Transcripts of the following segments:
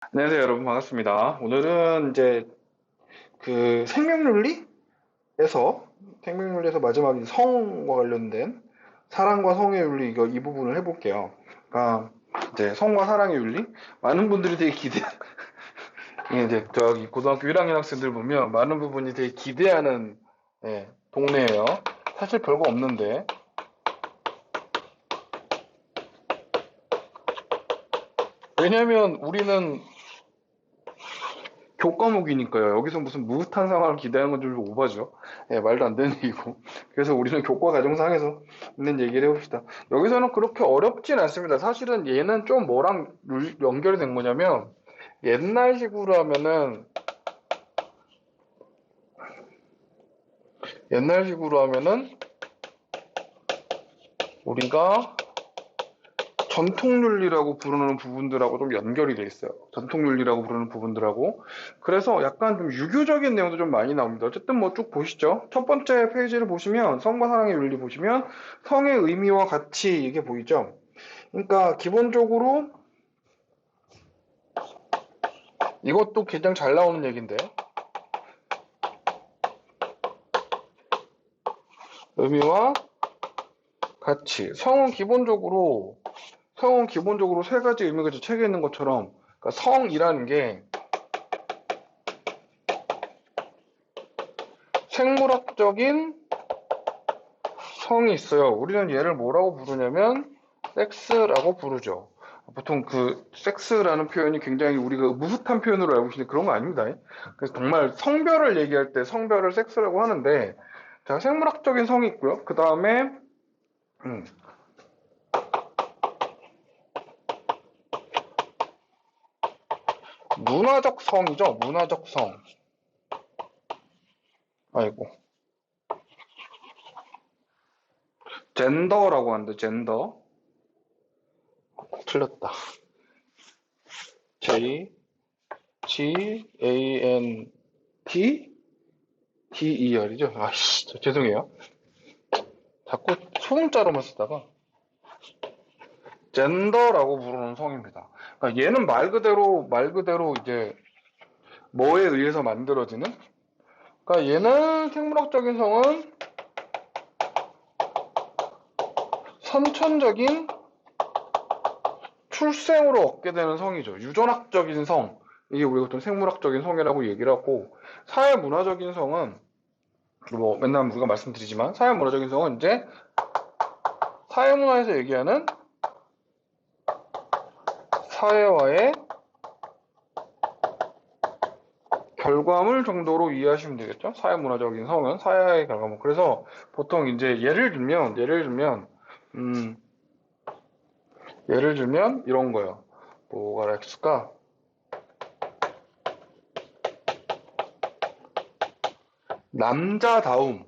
안녕하세요, 여러분. 반갑습니다. 오늘은 이제 그 생명윤리에서 마지막 성과 관련된 사랑과 성의 윤리 이 부분을 해볼게요. 그러니까 이제 성과 사랑의 윤리 많은 분들이 되게 이게 이제 저기 고등학교 1학년 학생들 보면 많은 부분이 되게 기대하는 동네예요. 사실 별거 없는데 왜냐면 우리는 교과목이니까요. 여기서 무슨 무흐한 상황을 기대하는 건 좀 오바죠. 말도 안 되는 얘기고. 그래서 우리는 교과 과정상에서 있는 얘기를 해봅시다. 여기서는 그렇게 어렵진 않습니다. 사실은 얘는 좀 뭐랑 연결이 된 거냐면, 옛날식으로 하면은, 우리가 전통윤리라고 부르는 부분들하고 좀 연결이 돼 있어요. 전통윤리라고 부르는 부분들하고. 그래서 약간 좀 유교적인 내용도 좀 많이 나옵니다. 어쨌든 뭐 쭉 보시죠. 첫 번째 페이지를 보시면 성과 사랑의 윤리 보시면 성의 의미와 가치 이게 보이죠. 그러니까 기본적으로 이것도 굉장히 잘 나오는 얘기인데 의미와 가치. 성은 기본적으로 세 가지 의미가 책에 있는 것처럼 그러니까 성이라는 게 생물학적인 성이 있어요. 우리는 얘를 뭐라고 부르냐면 섹스라고 부르죠. 보통 그 섹스라는 표현이 굉장히 우리가 무흐한 표현으로 알고 계시는데 그런 거 아닙니다. 그래서 정말 성별을 얘기할 때 성별을 섹스라고 하는데 자, 생물학적인 성이 있고요. 그 다음에 문화적 성이죠. 문화적 성. 아이고. 젠더라고 하는데 젠더. 틀렸다. J G A N T D E R이죠. 아씨, 죄송해요. 자꾸 소음자로만 쓰다가 젠더라고 부르는 성입니다. 그러니까 얘는 말 그대로 이제 뭐에 의해서 만들어지는? 그러니까 얘는 생물학적인 성은 선천적인 출생으로 얻게 되는 성이죠. 유전학적인 성. 이게 우리가 보통 생물학적인 성이라고 얘기를 하고 사회문화적인 성은 뭐 맨날 우리가 말씀드리지만 사회문화적인 성은 이제 사회문화에서 얘기하는 사회와의 결과물 정도로 이해하시면 되겠죠. 사회문화적인 성은 사회의 결과물. 그래서 보통 이제 예를 들면 이런 거요. 뭐가 있을까? 남자다움,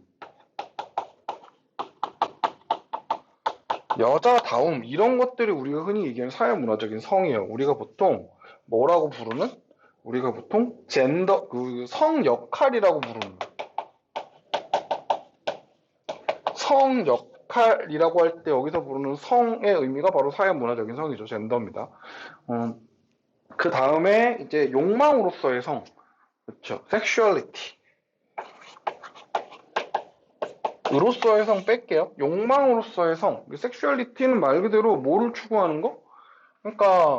여자다움 이런 것들이 우리가 흔히 얘기하는 사회문화적인 성이에요. 우리가 보통 젠더 그 성 역할이라고 부르는 성 역할이라고 할 때 여기서 부르는 성의 의미가 바로 사회문화적인 성이죠. 젠더입니다. 그 다음에 이제 욕망으로서의 성, 그렇죠. 섹슈얼리티. 으로서의 성 뺄게요. 욕망으로서의 성. 섹슈얼리티는 말 그대로 뭐를 추구하는 거? 그러니까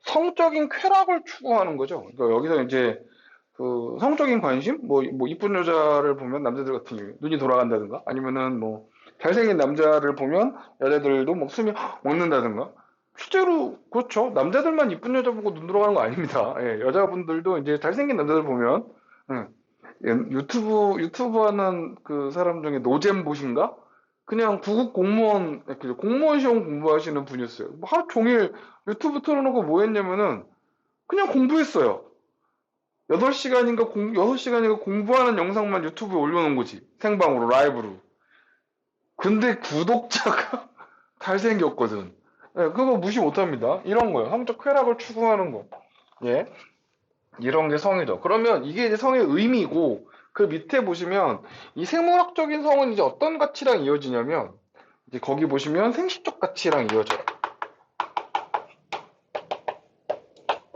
성적인 쾌락을 추구하는 거죠. 그러니까 여기서 이제 그 성적인 관심, 뭐 이쁜 여자를 보면 남자들 같은 경우 눈이 돌아간다든가, 아니면은 뭐 잘생긴 남자를 보면 여자들도 뭐 숨이 멎는다든가. 실제로 그렇죠. 남자들만 이쁜 여자 보고 눈 돌아가는 거 아닙니다. 여자분들도 이제 잘생긴 남자들 보면 음, 유튜브 하는 그 사람 중에 노잼봇인가? 그냥 구급 공무원 시험 공부하시는 분이었어요. 뭐 하루 종일 유튜브 틀어놓고 뭐 했냐면은 그냥 공부했어요. 6시간인가 공부하는 영상만 유튜브에 올려놓은 거지. 생방으로, 라이브로. 근데 구독자가 잘생겼거든. 그거 무시 못합니다. 이런 거예요. 성적 쾌락을 추구하는 거. 예. 이런 게 성이죠. 그러면 이게 이제 성의 의미고, 그 밑에 보시면 이 생물학적인 성은 이제 어떤 가치랑 이어지냐면 이제 거기 보시면 생시적 가치랑 이어져요.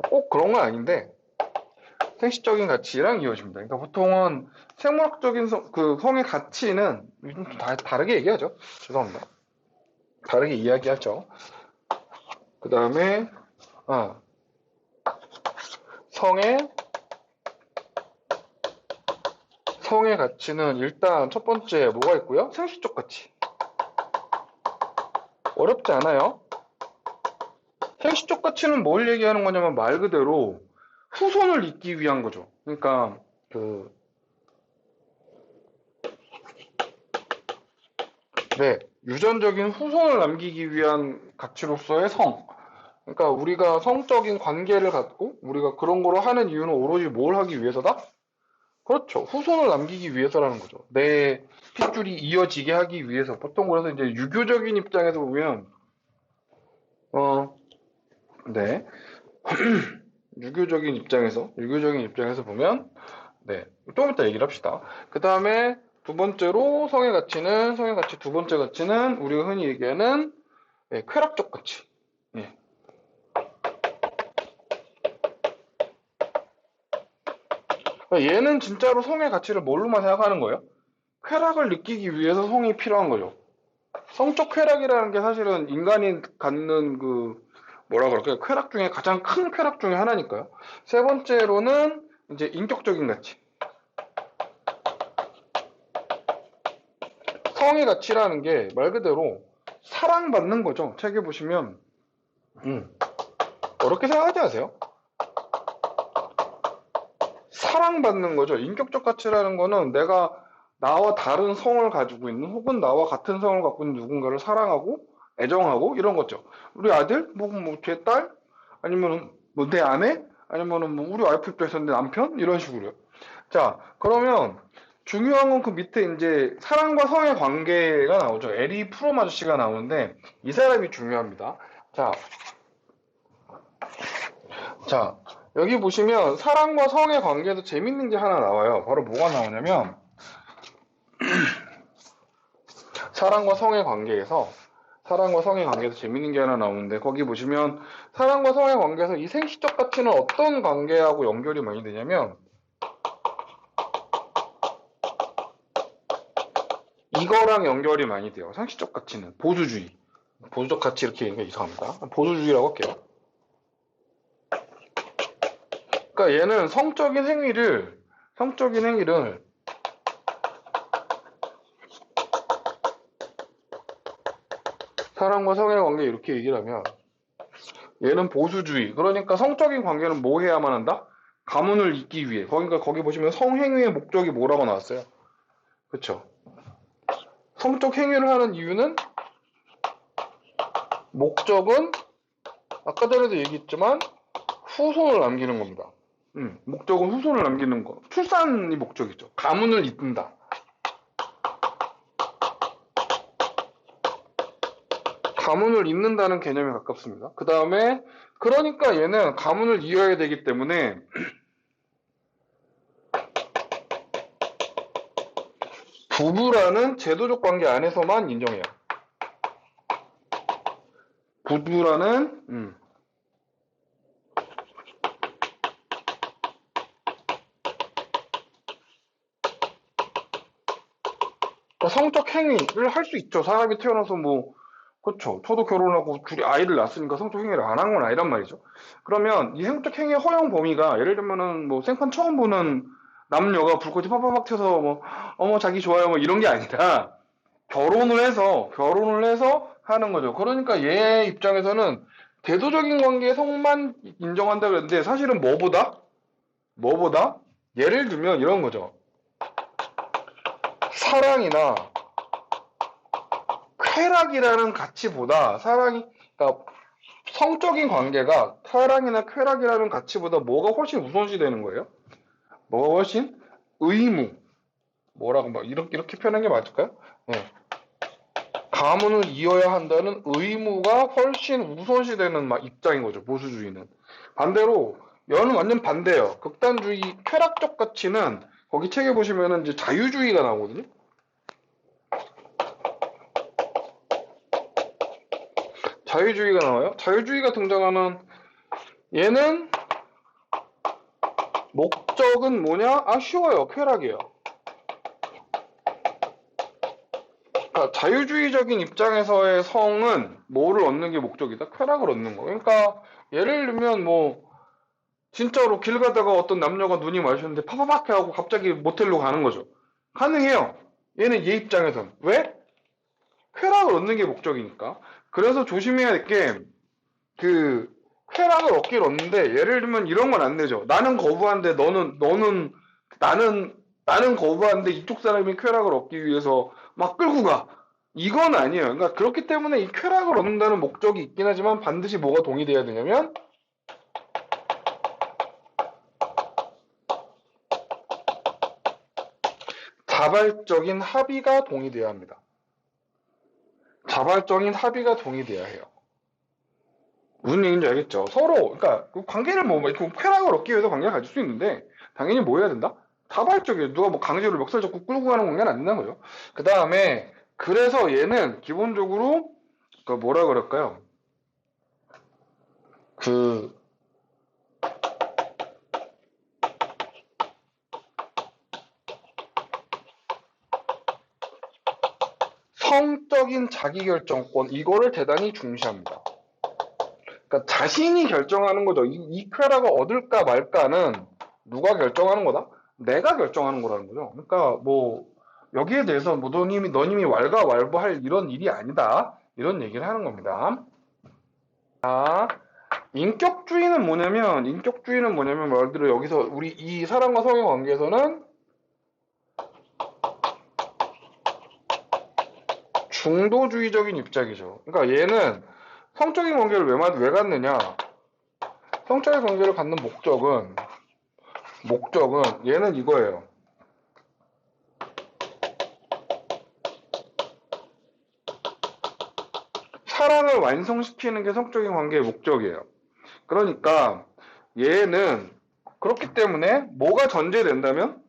꼭 그런 건 아닌데 생시적인 가치랑 이어집니다. 그러니까 보통은 생물학적인 그 성의 가치는 좀 다르게 얘기하죠. 죄송합니다. 다르게 이야기하죠. 그 다음에 성의 가치는 일단 첫 번째 뭐가 있고요? 생시적 가치. 어렵지 않아요. 생시적 가치는 뭘 얘기하는 거냐면 말 그대로 후손을 잇기 위한 거죠. 그러니까 유전적인 후손을 남기기 위한 가치로서의 성. 그러니까 우리가 성적인 관계를 갖고 우리가 그런 거를 하는 이유는 오로지 뭘 하기 위해서다? 그렇죠. 후손을 남기기 위해서라는 거죠. 내 핏줄이 이어지게 하기 위해서. 보통 그래서 이제 유교적인 입장에서 보면 네. 유교적인 입장에서 보면 좀 이따 얘기를 합시다. 그 다음에 두 번째로 성의 가치 두 번째 가치는 우리가 흔히 얘기하는 쾌락적 가치. 예. 얘는 진짜로 성의 가치를 뭘로만 생각하는 거예요? 쾌락을 느끼기 위해서 성이 필요한 거죠. 성적 쾌락이라는 게 사실은 인간이 갖는 뭐라 그럴까요? 쾌락 중에 가장 큰 쾌락 중에 하나니까요. 세 번째로는 이제 인격적인 가치. 성의 가치라는 게 말 그대로 사랑받는 거죠. 책에 보시면 어렵게 생각하지 마세요. 사랑받는 거죠. 인격적 가치라는 거는 내가 나와 다른 성을 가지고 있는 혹은 나와 같은 성을 갖고 있는 누군가를 사랑하고 애정하고 이런 거죠. 우리 아들, 제 딸, 아니면 내 아내, 아니면 우리 와이프 입장에서 내 남편 이런 식으로요. 자, 그러면 중요한 건 그 밑에 이제 사랑과 성의 관계가 나오죠. 에리 프롬 아저씨가 나오는데 이 사람이 중요합니다. 자, 여기 보시면 사랑과 성의 관계에서 재밌는 게 하나 나와요. 바로 뭐가 나오냐면 사랑과 성의 관계에서 재밌는 게 하나 나오는데 거기 보시면 사랑과 성의 관계에서 이 생시적 가치는 어떤 관계하고 연결이 많이 되냐면 이거랑 연결이 많이 돼요. 상시적 가치는 보수적 가치 이렇게 얘기하면 이상합니다. 보수주의라고 할게요. 그러니까 얘는 성적인 행위를 사랑과 성의 관계 이렇게 얘기를 하면 얘는 보수주의. 그러니까 성적인 관계는 뭐 해야만 한다? 가문을 잇기 위해. 그러니까 거기 보시면 성행위의 목적이 뭐라고 나왔어요? 그쵸? 성적 행위를 하는 이유는 목적은 아까 전에도 얘기했지만 후손을 남기는 겁니다. 목적은 후손을 남기는 거. 출산이 목적이죠. 가문을 잇는다. 가문을 잇는다는 개념에 가깝습니다. 그 다음에 그러니까 얘는 가문을 이어야 되기 때문에 부부라는 제도적 관계 안에서만 인정해요. 부부라는 성적 행위를 할 수 있죠. 사람이 태어나서 그렇죠. 저도 결혼하고 둘이 아이를 낳았으니까 성적 행위를 안 한 건 아니란 말이죠. 그러면 이 성적 행위의 허용 범위가 예를 들면은 생판 처음 보는 남녀가 불꽃이 팍팍팍 튀어서 어머 자기 좋아요 이런 게 아니라 결혼을 해서 하는 거죠. 그러니까 얘 입장에서는 제도적인 관계의 성만 인정한다 그랬는데 사실은 뭐보다 예를 들면 이런 거죠. 사랑이나 쾌락이라는 가치보다 그러니까 성적인 관계가 사랑이나 쾌락이라는 가치보다 뭐가 훨씬 우선시 되는 거예요? 뭐가 훨씬? 의무. 이렇게 표현한 게 맞을까요? 네. 가문을 이어야 한다는 의무가 훨씬 우선시 되는 입장인 거죠, 보수주의는. 반대로, 얘는 완전 반대예요. 극단주의, 쾌락적 가치는 거기 책에 보시면은 이제 자유주의가 나오거든요. 자유주의가 나와요. 자유주의가 등장하는 얘는 목적은 뭐냐? 아, 쉬워요. 쾌락이에요. 그러니까 자유주의적인 입장에서의 성은 뭐를 얻는 게 목적이다? 쾌락을 얻는 거. 그러니까 예를 들면 뭐 진짜로 길 가다가 어떤 남녀가 눈이 마주쳤는데 파파팍 하고 갑자기 모텔로 가는 거죠. 가능해요. 얘는 얘 입장에선. 왜? 쾌락을 얻는 게 목적이니까. 그래서 조심해야 될 게, 그, 쾌락을 얻긴 얻는데, 예를 들면 이런 건 안 되죠. 나는 거부하는데 나는 거부하는데 이쪽 사람이 쾌락을 얻기 위해서 막 끌고 가. 이건 아니에요. 그러니까 그렇기 때문에 이 쾌락을 얻는다는 목적이 있긴 하지만 반드시 뭐가 동의돼야 되냐면, 자발적인 합의가 동의돼야 합니다. 자발적인 합의가 동의돼야 해요. 무슨 얘기인지 알겠죠? 서로, 그러니까 그 관계를 그 쾌락을 얻기 위해서 관계를 가질 수 있는데 당연히 뭐 해야 된다? 자발적이에요. 누가 뭐 강제로 멱살 잡고 끌고 가는 관계는 안 된다는 거죠. 그 다음에 그래서 얘는 기본적으로 그 뭐라 그럴까요? 그 성적인 자기결정권 이거를 대단히 중시합니다. 그러니까 자신이 결정하는 거죠. 이 쾌락을 얻을까 말까는 누가 결정하는 거다? 내가 결정하는 거라는 거죠. 그러니까 뭐 여기에 대해서 뭐 너님이 왈가왈부할 이런 일이 아니다. 이런 얘기를 하는 겁니다. 자, 인격주의는 뭐냐면 말 그대로 여기서 우리 이 사람과 성의 관계에서는 중도주의적인 입장이죠. 그러니까 얘는 성적인 관계를 왜 갖느냐? 성적인 관계를 갖는 목적은 얘는 이거예요. 사랑을 완성시키는 게 성적인 관계의 목적이에요. 그러니까 얘는 그렇기 때문에 뭐가 전제된다면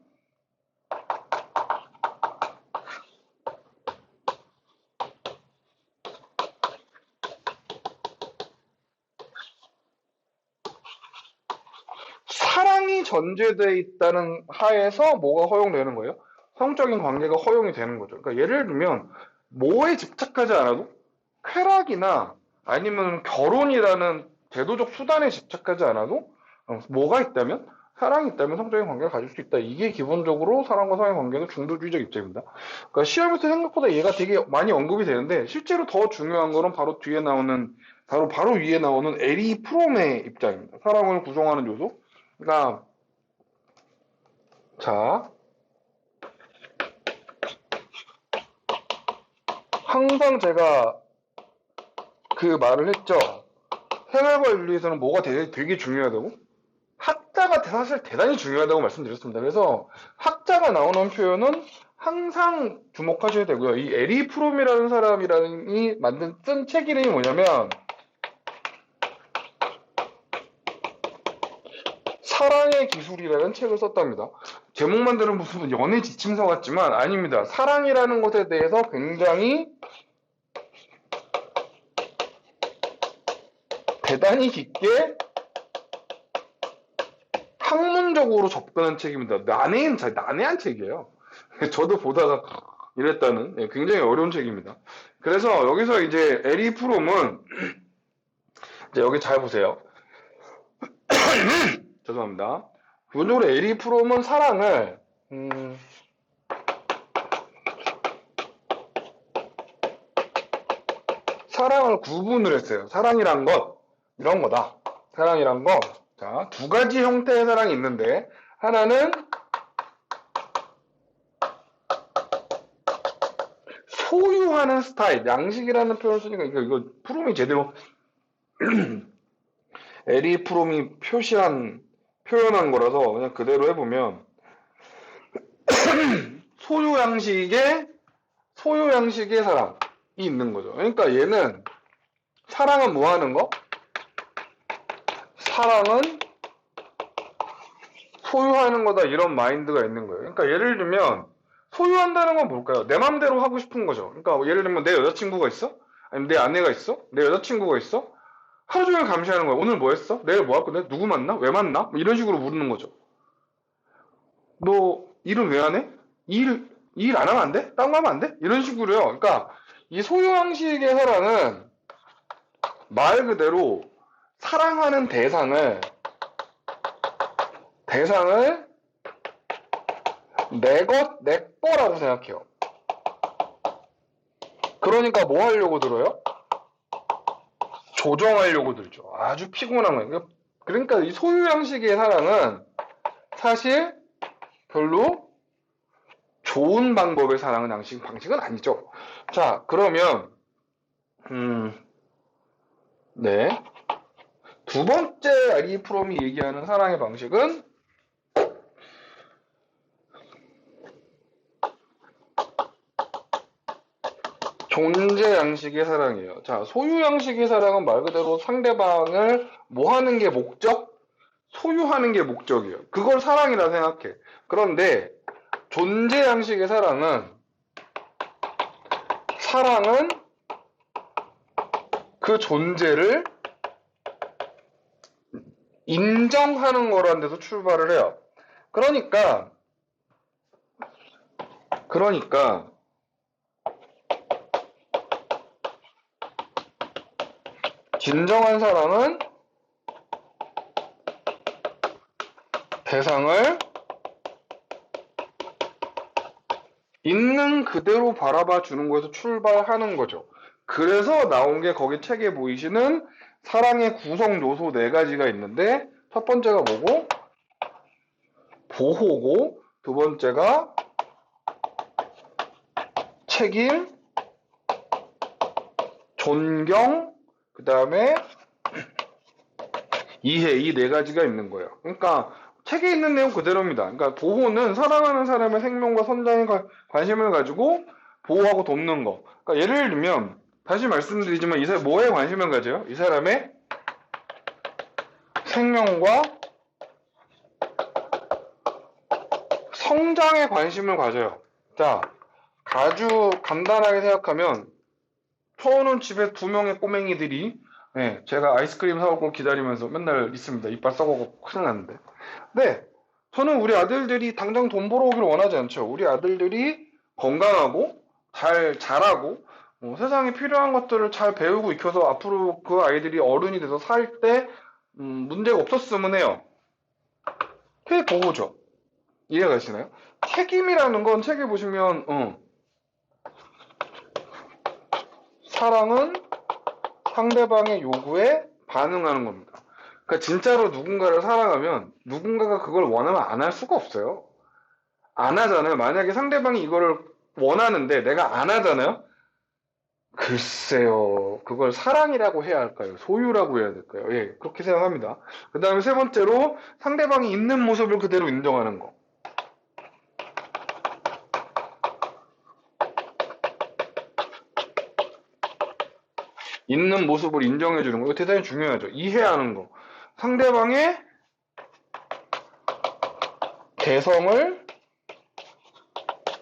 사랑이 전제되어 있다는 하에서 뭐가 허용되는 거예요? 성적인 관계가 허용이 되는 거죠. 그러니까 예를 들면 뭐에 집착하지 않아도 쾌락이나 아니면 결혼이라는 제도적 수단에 집착하지 않아도 뭐가 있다면 사랑이 있다면 성적인 관계를 가질 수 있다. 이게 기본적으로 사랑과 성의 관계는 중도주의적 입장입니다. 그러니까 시험에서 생각보다 얘가 되게 많이 언급이 되는데 실제로 더 중요한 거는 바로 위에 나오는 에리 프롬의 입장입니다. 사랑을 구성하는 요소. 그러니까 자 항상 제가 그 말을 했죠. 생활과 윤리에서는 뭐가 되게 중요하다고? 학자가 사실 대단히 중요하다고 말씀드렸습니다. 그래서 학자가 나오는 표현은 항상 주목하셔야 되고요. 이 에리 프롬이라는 사람이 쓴 책 이름이 뭐냐면 사랑의 기술이라는 책을 썼답니다. 제목만 들으면 무슨 연애 지침서 같지만 아닙니다. 사랑이라는 것에 대해서 굉장히 대단히 깊게 학문적으로 접근한 책입니다. 난해한 책이에요. 저도 보다가 이랬다는 굉장히 어려운 책입니다. 그래서 여기서 이제 에리 프롬은 이제 여기 잘 보세요. 죄송합니다. 기본적으로 에리 프롬은 사랑을 구분을 했어요. 사랑이란 것 이런 거다. 사랑이란 거. 자, 두 가지 형태의 사랑이 있는데 하나는 소유하는 스타일, 양식이라는 표현을 쓰니까 이거 프롬이 제대로 에리 프롬이 표현한 거라서 그냥 그대로 해보면 소유 양식의 사랑이 있는 거죠. 그러니까 얘는 사랑은 뭐 하는 거? 사랑은 소유하는 거다 이런 마인드가 있는 거예요. 그러니까 예를 들면 소유한다는 건 뭘까요? 내 맘대로 하고 싶은 거죠. 그러니까 예를 들면 내 여자친구가 있어? 아니면 내 아내가 있어? 내 여자친구가 있어? 하루 종일 감시하는 거야. 오늘 뭐 했어? 내일 뭐 할 건데? 누구 만나? 왜 만나? 뭐 이런 식으로 물는 거죠. 너 일은 왜 안 해? 일 안 하면 안 돼? 딴 거 하면 안 돼? 이런 식으로요. 그러니까 이 소유형식의 사랑은 말 그대로 사랑하는 대상을 내 것, 내 거라고 생각해요. 그러니까 뭐 하려고 들어요? 조정하려고 들죠. 아주 피곤한 거예요. 그러니까 이 소유형식의 사랑은 사실 별로 좋은 방법의 사랑은 방식은 아니죠. 자, 그러면 네. 두 번째 아리 프롬이 얘기하는 사랑의 방식은 존재 양식의 사랑이에요. 자, 소유 양식의 사랑은 말 그대로 상대방을 뭐 하는 게 목적? 소유하는 게 목적이에요. 그걸 사랑이라 생각해. 그런데 존재 양식의 사랑은 그 존재를 인정하는 거라는 데서 출발을 해요. 그러니까 진정한 사랑은 대상을 있는 그대로 바라봐 주는 거에서 출발하는 거죠. 그래서 나온 게 거기 책에 보이시는 사랑의 구성 요소 4가지가 있는데 첫 번째가 뭐고? 보호고, 두 번째가 책임, 존경, 그 다음에 이해, 이 4가지가 있는 거예요. 그러니까 책에 있는 내용 그대로입니다. 그러니까 보호는 사랑하는 사람의 생명과 선장에 관심을 가지고 보호하고 돕는 거. 그러니까 예를 들면 다시 말씀드리지만 이 사람 뭐에 관심을 가져요? 이 사람의 생명과 성장에 관심을 가져요. 자, 아주 간단하게 생각하면 저는 집에 2명의 꼬맹이들이 제가 아이스크림 사올 거 기다리면서 맨날 있습니다. 이빨 썩어고 큰일 났는데. 네, 저는 우리 아들들이 당장 돈 벌어오기를 원하지 않죠. 우리 아들들이 건강하고 잘 자라고 세상에 필요한 것들을 잘 배우고 익혀서 앞으로 그 아이들이 어른이 돼서 살 때 문제가 없었으면 해요. 그게 보호죠. 이해가 되시나요? 책임이라는 건 책에 보시면 사랑은 상대방의 요구에 반응하는 겁니다. 그러니까 진짜로 누군가를 사랑하면 누군가가 그걸 원하면 안 할 수가 없어요. 안 하잖아요. 만약에 상대방이 이거를 원하는데 내가 안 하잖아요. 글쎄요. 그걸 사랑이라고 해야 할까요? 소유라고 해야 될까요? 예, 그렇게 생각합니다. 그 다음에 세 번째로 상대방이 있는 모습을 그대로 인정하는 거. 있는 모습을 인정해주는 거. 이거 대단히 중요하죠. 이해하는 거. 상대방의 개성을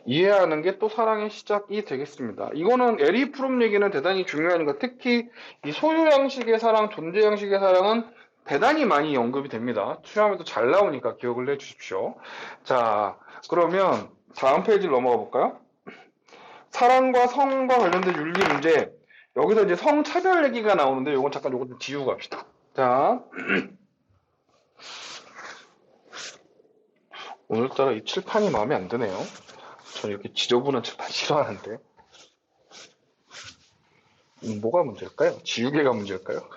이해하는 게 또 사랑의 시작이 되겠습니다. 이거는 에리 프롬 얘기는 대단히 중요한 거. 특히 이 소유 양식의 사랑, 존재 양식의 사랑은 대단히 많이 언급이 됩니다. 수험에도 잘 나오니까 기억을 해주십시오. 자, 그러면 다음 페이지를 넘어가 볼까요? 사랑과 성과 관련된 윤리 문제. 여기서 이제 성차별 얘기가 나오는데 요건 잠깐 요거 좀 지우고 갑시다. 자, 오늘따라 이 칠판이 마음에 안 드네요. 저는 이렇게 지저분한 칠판 싫어하는데. 뭐가 문제일까요? 지우개가 문제일까요?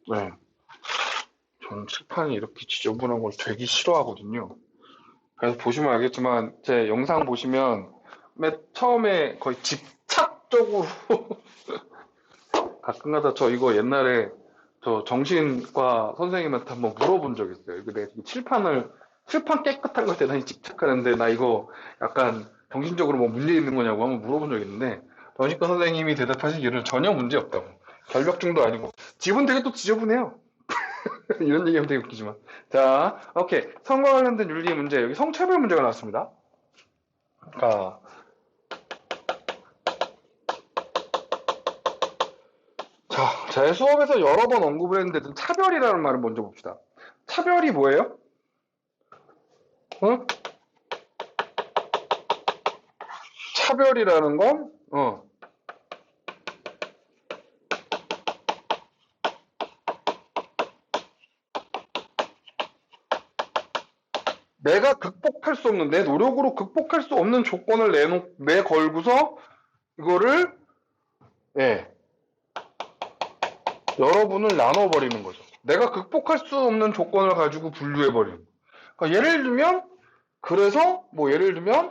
네. 저는 칠판이 이렇게 지저분한 걸 되게 싫어하거든요. 그래서 보시면 알겠지만 제 영상 보시면 맨 처음에 거의 집착적으로 가끔가다 저 이거 옛날에 저 정신과 선생님한테 한번 물어본 적 있어요. 근데 칠판 깨끗한 걸 대단히 집착하는데 나 이거 약간 정신적으로 뭐 문제 있는 거냐고 한번 물어본 적 있는데 정신과 선생님이 대답하시기를 전혀 문제 없다고. 결벽증도 아니고. 집은 되게 또 지저분해요. 이런 얘기하면 되게 웃기지만. 자, 오케이. 성과 관련된 윤리 문제. 여기 성차별 문제가 나왔습니다. 자, 제 수업에서 여러 번 언급을 했는데, 차별이라는 말을 먼저 봅시다. 차별이 뭐예요? 어? 차별이라는 건, 내가 극복할 수 없는, 내 노력으로 극복할 수 없는 조건을 내걸고서, 이거를, 예, 여러분을 나눠버리는 거죠. 내가 극복할 수 없는 조건을 가지고 분류해버리는. 그러니까 예를 들면, 예를 들면,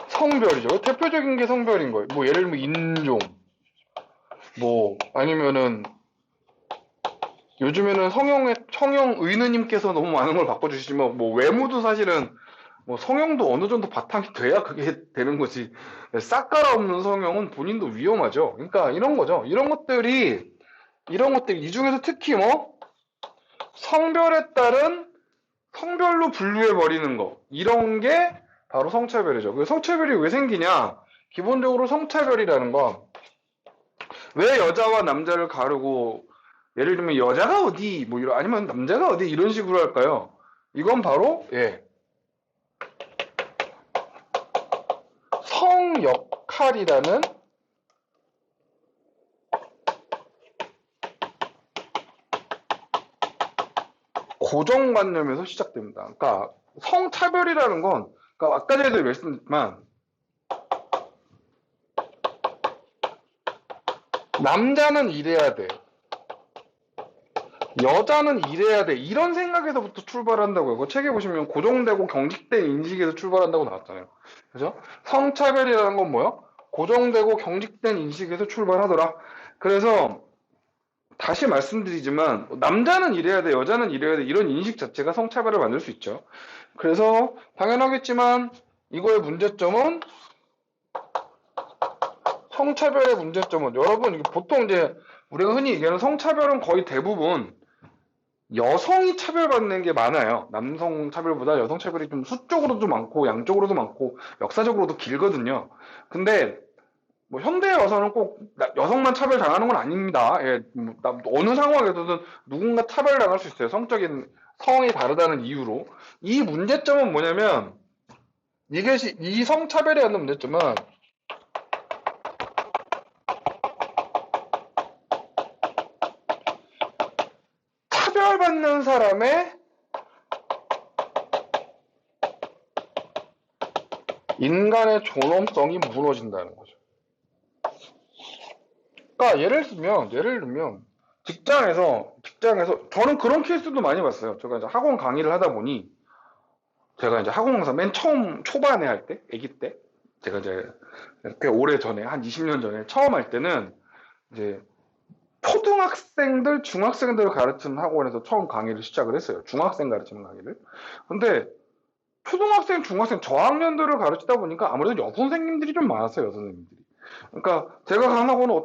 성별이죠. 대표적인 게 성별인 거예요. 뭐, 예를 들면, 인종, 아니면은, 요즘에는 성형 의느님께서 너무 많은 걸 바꿔주시지만, 외모도 사실은, 성형도 어느 정도 바탕이 돼야 그게 되는 거지. 싹 갈아엎는 성형은 본인도 위험하죠. 그러니까 이런 거죠. 이런 것들이, 이 중에서 특히 성별에 따른 성별로 분류해버리는 거. 이런 게 바로 성차별이죠. 그 성차별이 왜 생기냐? 기본적으로 성차별이라는 건, 왜 여자와 남자를 가르고, 예를 들면 여자가 어디, 아니면 남자가 어디 이런 식으로 할까요? 이건 바로, 성 역할이라는 고정관념에서 시작됩니다. 그러니까 성차별이라는 건, 그러니까 아까 전에도 말씀드렸지만, 남자는 이래야 돼, 여자는 이래야 돼, 이런 생각에서부터 출발한다고요. 그 책에 보시면 고정되고 경직된 인식에서 출발한다고 나왔잖아요. 그죠? 성차별이라는 건 뭐요? 고정되고 경직된 인식에서 출발하더라. 그래서 다시 말씀드리지만, 남자는 이래야 돼, 여자는 이래야 돼, 이런 인식 자체가 성차별을 만들 수 있죠. 그래서 당연하겠지만 이거의 문제점은, 성차별의 문제점은, 여러분, 이게 보통 이제 우리가 흔히 얘기하는 성차별은 거의 대부분 여성이 차별받는 게 많아요. 남성 차별보다 여성 차별이 좀 수적으로도 많고 양적으로도 많고 역사적으로도 길거든요. 근데 현대 여성은 꼭 여성만 차별당하는 건 아닙니다. 예, 어느 상황에서든 누군가 차별당할 수 있어요. 성이 다르다는 이유로. 이 문제점은 뭐냐면, 이 성차별에 하는 문제점은, 차별받는 사람의 인간의 존엄성이 무너진다는 거죠. 그러니까 예를 들면 직장에서 저는 그런 케이스도 많이 봤어요. 제가 이제 학원 강의를 하다 보니, 제가 이제 학원 강사 맨 처음 초반에 할 때, 아기 때, 제가 이제 꽤 오래 전에, 한 20년 전에 처음 할 때는 이제 초등학생들, 중학생들을 가르치는 학원에서 처음 강의를 시작을 했어요. 중학생 가르치는 강의를. 근데 초등학생, 중학생 저학년들을 가르치다 보니까 아무래도 여선생님들이 좀 많았어요, 여선생님들이. 그러니까 제가 간 학원은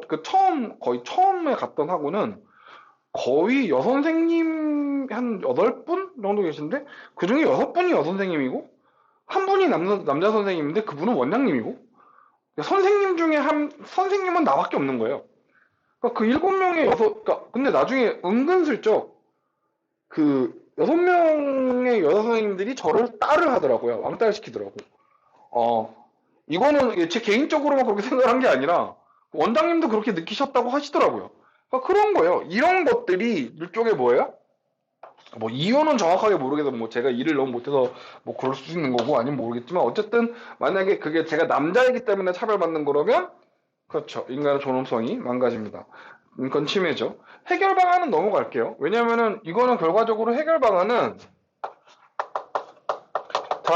거의 처음에 갔던 학원은 거의 여선생님 한 8분 정도 계신데, 그 중에 6분이 여선생님이고, 한 분이 남자 선생님인데 그분은 원장님이고, 선생님 중에 선생님은 나밖에 없는 거예요. 그러니까 그 7명의 근데 나중에 은근슬쩍 그 6명의 여자 선생님들이 저를 딸을 하더라고요. 왕따를 시키더라고. 이거는 제 개인적으로만 그렇게 생각한 게 아니라 원장님도 그렇게 느끼셨다고 하시더라고요. 그러니까 그런 거예요. 이런 것들이 일종의 뭐예요? 이유는 정확하게 모르겠어. 제가 일을 너무 못해서 그럴 수 있는 거고, 아니면 모르겠지만, 어쨌든 만약에 그게 제가 남자이기 때문에 차별받는 거라면, 그렇죠. 인간의 존엄성이 망가집니다. 인권 침해죠. 해결 방안은 넘어갈게요. 왜냐면은 이거는 결과적으로 해결 방안은,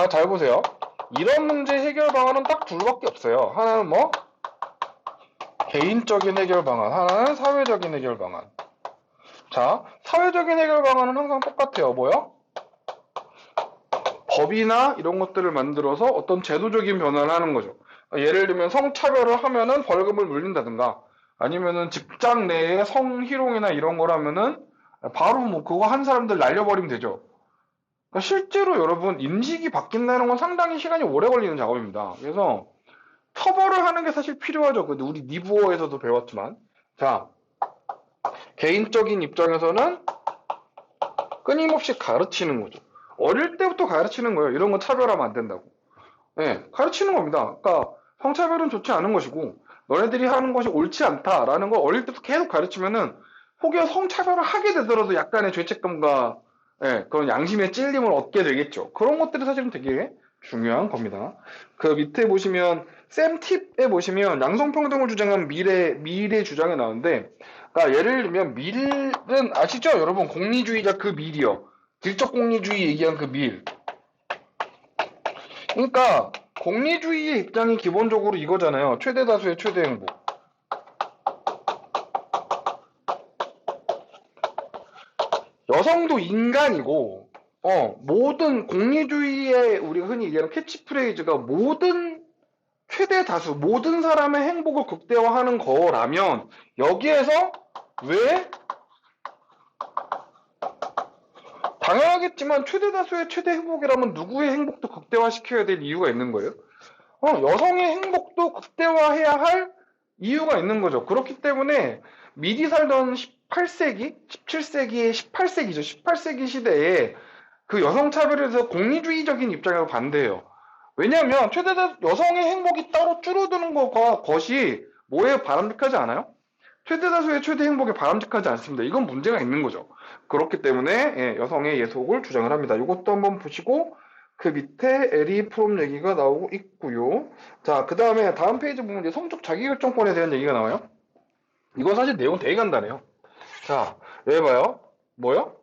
잘 보세요. 이런 문제 해결 방안은 딱 둘밖에 없어요. 하나는 개인적인 해결 방안, 하나는 사회적인 해결 방안. 자, 사회적인 해결 방안은 항상 똑같아요. 법이나 이런 것들을 만들어서 어떤 제도적인 변화를 하는 거죠. 예를 들면 성차별을 하면은 벌금을 물린다든가, 아니면은 직장 내에 성희롱이나 이런 거라면은 바로 뭐 그거 한 사람들 날려버리면 되죠. 그러니까 실제로 여러분 인식이 바뀐다는 건 상당히 시간이 오래 걸리는 작업입니다. 그래서 처벌을 하는 게 사실 필요하죠. 근데 우리 니부어에서도 배웠지만 자 개인적인 입장에서는 끊임없이 가르치는 거죠. 어릴 때부터 가르치는 거예요. 이런 거 차별하면 안 된다고. 네, 가르치는 겁니다. 그러니까 성차별은 좋지 않은 것이고 너네들이 하는 것이 옳지 않다라는 걸 어릴 때부터 계속 가르치면은 혹여 성차별을 하게 되더라도 약간의 죄책감과 그런 양심의 찔림을 얻게 되겠죠. 그런 것들이 사실은 되게 중요한 겁니다. 그 밑에 보시면 샘 팁에 보시면 양성평등을 주장한 밀의 주장이 나오는데 그러니까 예를 들면 밀은 아시죠? 여러분 공리주의자 그 밀이요. 질적 공리주의 얘기한 그 밀. 그러니까 공리주의의 입장이 기본적으로 이거잖아요. 최대 다수의 최대 행복. 여성도 인간이고, 모든 공리주의의 우리가 흔히 얘기하는 캐치프레이즈가 모든 최대 다수, 모든 사람의 행복을 극대화하는 거라면 여기에서 왜 당연하겠지만 최대 다수의 최대 행복이라면 누구의 행복도 극대화시켜야 될 이유가 있는 거예요. 여성의 행복도 극대화해야 할 이유가 있는 거죠. 그렇기 때문에 미리 살던 18세기, 17세기의 18세기죠. 18세기 시대에 그 여성 차별에 대해서 공리주의적인 입장에서 반대해요. 왜냐하면 최대다 여성의 행복이 따로 줄어드는 것이 뭐에 바람직하지 않아요? 최대 다수의 최대 행복에 바람직하지 않습니다. 이건 문제가 있는 거죠. 그렇기 때문에 여성의 예속을 주장을 합니다. 이것도 한번 보시고 그 밑에 에리 프롬 얘기가 나오고 있고요. 자, 그 다음에 다음 페이지 보면 이제 성적 자기결정권에 대한 얘기가 나와요. 이건 사실 내용 되게 간단해요. 자, 여기 봐요. 뭐요?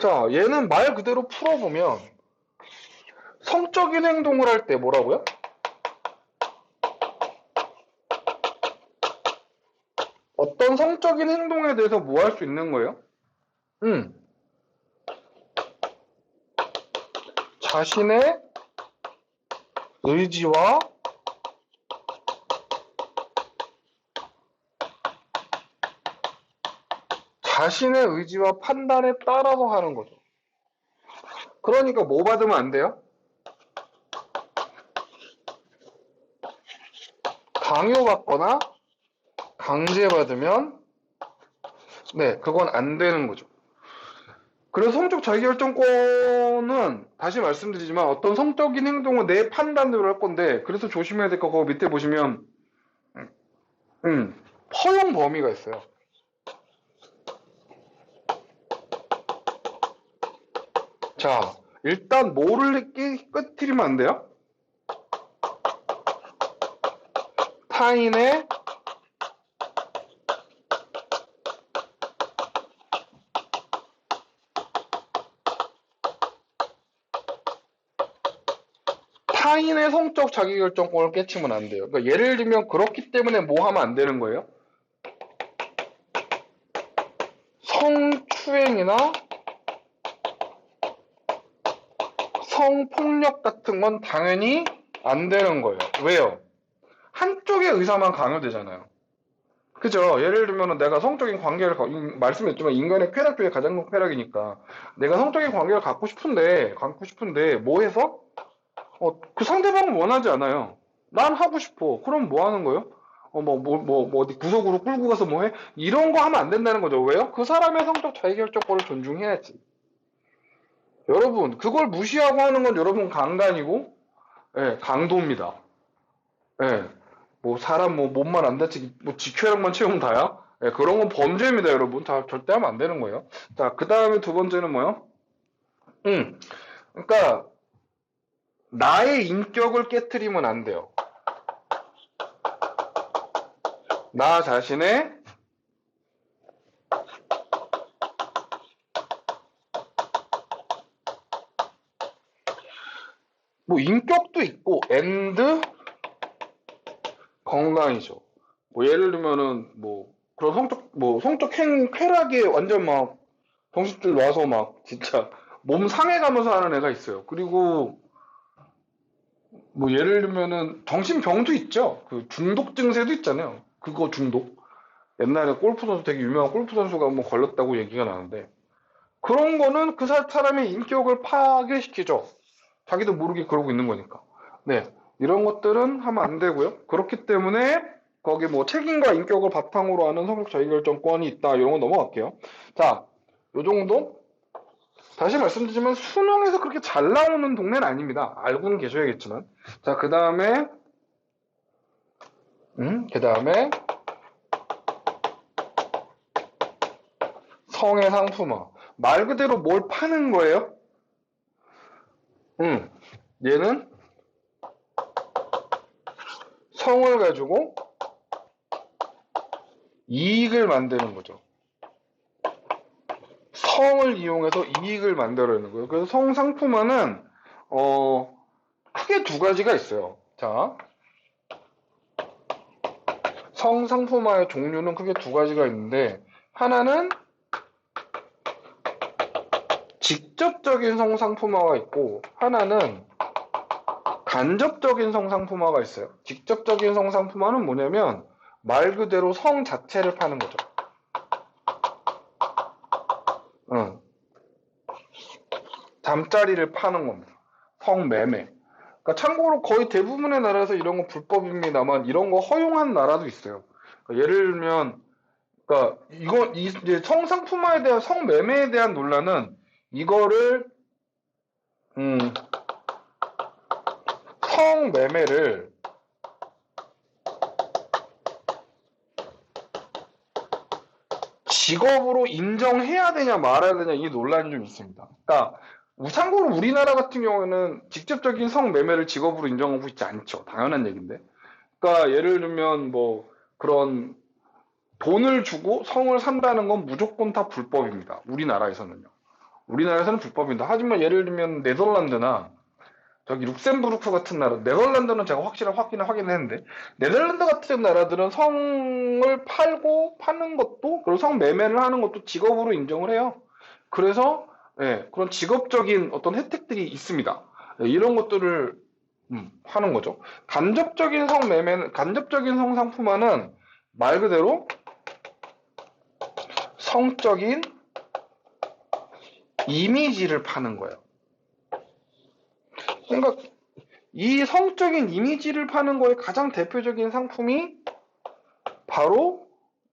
자, 얘는 말 그대로 풀어보면 성적인 행동을 할 때 뭐라고요? 어떤 성적인 행동에 대해서 뭐 할 수 있는 거예요? 자신의 의지와 자신의 의지와 판단에 따라서 하는 거죠. 그러니까 뭐 받으면 안 돼요? 강요받거나 강제받으면 그건 안 되는 거죠. 그래서 성적 자기결정권은 다시 말씀드리지만 어떤 성적인 행동은 내 판단대로 할 건데 그래서 조심해야 될 거 그거 밑에 보시면 허용 범위가 있어요. 자, 일단 뭐를 깨뜨리면 안 돼요? 타인의 성적 자기결정권을 깨치면 안 돼요. 그러니까 예를 들면 그렇기 때문에 뭐 하면 안 되는 거예요? 성추행이나 성폭력 같은 건 당연히 안 되는 거예요. 왜요? 한쪽의 의사만 강요되잖아요. 그죠? 예를 들면 내가 성적인 관계를 말씀했지만 인간의 쾌락 중에 가장 큰 쾌락이니까 내가 성적인 관계를 갖고 싶은데 뭐 해서? 그 상대방은 원하지 않아요. 난 하고 싶어. 그럼 뭐 하는 거예요? 어디 구석으로 끌고 가서 뭐 해? 이런 거 하면 안 된다는 거죠. 왜요? 그 사람의 성적 자기결정권을 존중해야지. 여러분, 그걸 무시하고 하는 건 여러분 강간이고, 강도입니다. 뭐 사람 뭐 몸만 안 다치기, 뭐 지켜랑만 채우면 다야? 그런 건 범죄입니다, 여러분. 다 절대 하면 안 되는 거예요. 자, 그 다음에 두 번째는 뭐요? 그러니까 나의 인격을 깨트리면 안 돼요. 나 자신의 뭐 인격도 있고 and 건강이죠. 뭐 예를 들면은 뭐 그런 성적 쾌락에 완전 막 정신줄 놔서 막 진짜 몸 상해가면서 하는 애가 있어요. 그리고 뭐 예를 들면은 정신병도 있죠. 그 중독 증세도 있잖아요. 그거 중독. 옛날에 골프 선수 되게 유명한 골프 선수가 한번 걸렸다고 얘기가 나는데 그런 거는 그 사람의 인격을 파괴시키죠. 자기도 모르게 그러고 있는 거니까. 네. 이런 것들은 하면 안 되고요. 그렇기 때문에 거기 뭐 책임과 인격을 바탕으로 하는 성적 자기결정권이 있다. 이런 거 넘어갈게요. 자, 요 정도? 다시 말씀드리지만 수능에서 그렇게 잘 나오는 동네는 아닙니다. 알고는 계셔야겠지만. 자, 그 다음에 성의 상품화. 말 그대로 뭘 파는 거예요? 얘는 성을 가지고 이익을 만드는 거죠. 성을 이용해서 이익을 만들어내는 거예요. 그래서 성상품화는 크게 두 가지가 있어요. 자, 성상품화의 종류는 크게 두 가지가 있는데 하나는 직접적인 성상품화가 있고 하나는 간접적인 성상품화가 있어요. 직접적인 성상품화는 뭐냐면 말 그대로 성 자체를 파는 거죠. 잠자리를 파는 겁니다. 성매매. 그러니까 참고로 거의 대부분의 나라에서 이런 거 불법입니다만 이런 거 허용한 나라도 있어요. 그러니까 예를 들면, 그러니까 이제 성상품화에 대한 성매매에 대한 논란은 이거를 성매매를 직업으로 인정해야 되냐 말아야 되냐 이 논란이 좀 있습니다. 그러니까 참고로 우리나라 같은 경우에는 직접적인 성매매를 직업으로 인정하고 있지 않죠. 당연한 얘기인데. 그러니까 예를 들면 뭐 그런 돈을 주고 성을 산다는 건 무조건 다 불법입니다. 우리나라에서는요. 우리나라에서는 불법입니다. 하지만 예를 들면 네덜란드나 저기 룩셈부르크 같은 나라, 네덜란드는 제가 확인을 했는데 네덜란드 같은 나라들은 성을 팔고 파는 것도 그리고 성 매매를 하는 것도 직업으로 인정을 해요. 그래서 그런 직업적인 어떤 혜택들이 있습니다. 이런 것들을 하는 거죠. 간접적인 성상품화는 말 그대로 성적인 이미지를 파는 거예요. 그러니까 이 성적인 이미지를 파는 거에 가장 대표적인 상품이 바로